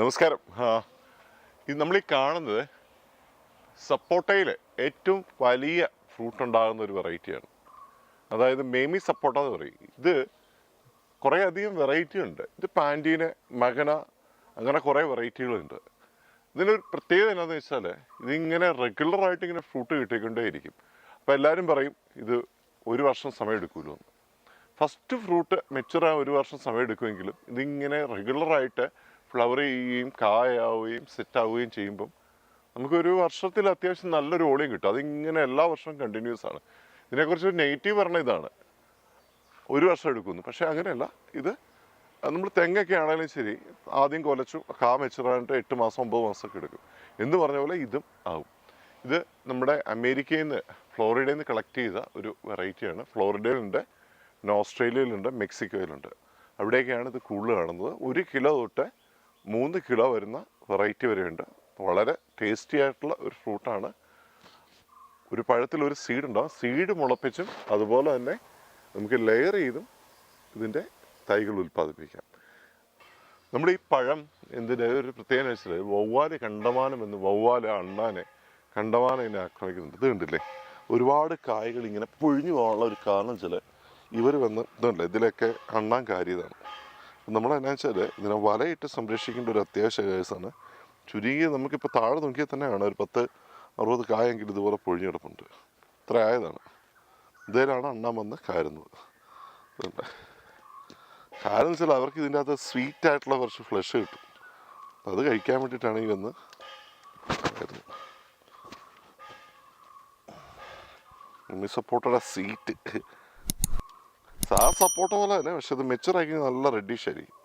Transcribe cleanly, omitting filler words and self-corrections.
നമസ്കാരം. ഇത് നമ്മൾ ഈ കാണുന്നത് സപ്പോട്ടയിൽ ഏറ്റവും വലിയ ഫ്രൂട്ട് ഉണ്ടാകുന്ന ഒരു വെറൈറ്റിയാണ്. അതായത് മേമി സപ്പോട്ട എന്ന് പറയും. ഇത് കുറേ അധികം വെറൈറ്റി ഉണ്ട്. ഇത് പാൻറ്റീന്, മകന, അങ്ങനെ കുറേ വെറൈറ്റികളുണ്ട്. ഇതിനൊരു പ്രത്യേകത എന്താണെന്ന് വെച്ചാൽ ഇതിങ്ങനെ റെഗുലറായിട്ട് ഇങ്ങനെ ഫ്രൂട്ട് കിട്ടിക്കൊണ്ടേയിരിക്കും. അപ്പോൾ എല്ലാവരും പറയും ഇത് ഒരു വർഷം സമയം എടുക്കുമല്ലോ എന്ന്. ഫസ്റ്റ് ഫ്രൂട്ട് മെച്ചുറാൻ ഒരു വർഷം സമയം എടുക്കുമെങ്കിലും ഇതിങ്ങനെ റെഗുലറായിട്ട് ഫ്ലവർ ചെയ്യുകയും കായാവുകയും സെറ്റാവുകയും ചെയ്യുമ്പം നമുക്കൊരു വർഷത്തിൽ അത്യാവശ്യം നല്ലൊരു ഓളിയും കിട്ടും. അതിങ്ങനെ എല്ലാ വർഷവും കണ്ടിന്യൂസ് ആണ്. ഇതിനെക്കുറിച്ച് ഒരു നെഗറ്റീവ് പറഞ്ഞ ഇതാണ്, ഒരു വർഷം എടുക്കുന്നു. പക്ഷേ അങ്ങനെയല്ല. ഇത് നമ്മൾ തെങ്ങൊക്കെ ആണെങ്കിലും ശരി, ആദ്യം കൊലച്ചു കാ മെച്ചുറായിട്ട് 8 മാസം 9 മാസമൊക്കെ എടുക്കും എന്ന് പറഞ്ഞ പോലെ ഇതും ആവും. ഇത് നമ്മുടെ അമേരിക്കയിൽ നിന്ന്, ഫ്ലോറിഡയിൽ നിന്ന് കളക്ട് ചെയ്ത ഒരു വെറൈറ്റിയാണ്. ഫ്ലോറിഡയിലുണ്ട്, ഓസ്ട്രേലിയയിലുണ്ട്, മെക്സിക്കോയിലുണ്ട്. അവിടെയൊക്കെയാണ് ഇത് കൂടുതൽ കാണുന്നത്. 1 കിലോ തൊട്ട് 3 കിലോ വരുന്ന വെറൈറ്റി വരെയുണ്ട്. വളരെ ടേസ്റ്റി ആയിട്ടുള്ള ഒരു ഫ്രൂട്ടാണ്. ഒരു പഴത്തിൽ ഒരു സീഡ് ഉണ്ടാവും. സീഡ് മുളപ്പിച്ചും അതുപോലെ തന്നെ നമുക്ക് ലെയർ ചെയ്തും ഇതിൻ്റെ തൈകൾ ഉൽപ്പാദിപ്പിക്കാം. നമ്മുടെ ഈ പഴം എന്തിൻ്റെ ഒരു പ്രത്യേകത വെച്ചാൽ വവ്വാല് കണ്ടമാനം എന്ന്, വവ്വാല് അണ്ണാനെ കണ്ടമാനം ഇതിനെ ആക്രമിക്കുന്നുണ്ട്. ഇത് കണ്ടില്ലേ, ഒരുപാട് കായ്കൾ ഇങ്ങനെ പൊഴിഞ്ഞു പോകാനുള്ള ഒരു കാരണം വെച്ചാൽ ഇവർ വന്ന് ഇതുണ്ട്, ഇതിലൊക്കെ അണ്ണാൻ കാര്യതാണ്. നമ്മളെന്നാ വെച്ചാൽ ഇതിനെ വലയിട്ട് സംരക്ഷിക്കേണ്ട ഒരു അത്യാവശ്യ കേസാണ്. ചുരുങ്ങിയ നമുക്കിപ്പോൾ താഴെ നോക്കിയാൽ തന്നെയാണ് ഒരു 10-60 കായെങ്കിലും ഇതുപോലെ പൊഴിഞ്ഞു കിടപ്പുണ്ട്. ഇത്ര ആയതാണ്. ഇതിലാണ് അണ്ണാൻ വന്ന് കയറുന്നത്. അതുകൊണ്ട് കാരണം വെച്ചാൽ അവർക്ക് ഇതിൻ്റെ അകത്ത് സ്വീറ്റ് ആയിട്ടുള്ള കുറച്ച് ഫ്ലഷ് കിട്ടും. അത് കഴിക്കാൻ വേണ്ടിയിട്ടാണ് ഈ വന്ന് കയറുന്നത്. സപ്പോർട്ടയുടെ സീറ്റ് സാ സപ്പോർട്ട പോലെ തന്നെ, പക്ഷെ അത് മെച്ചുറാക്കി നല്ല റെഡിഷ് ആയിരിക്കും.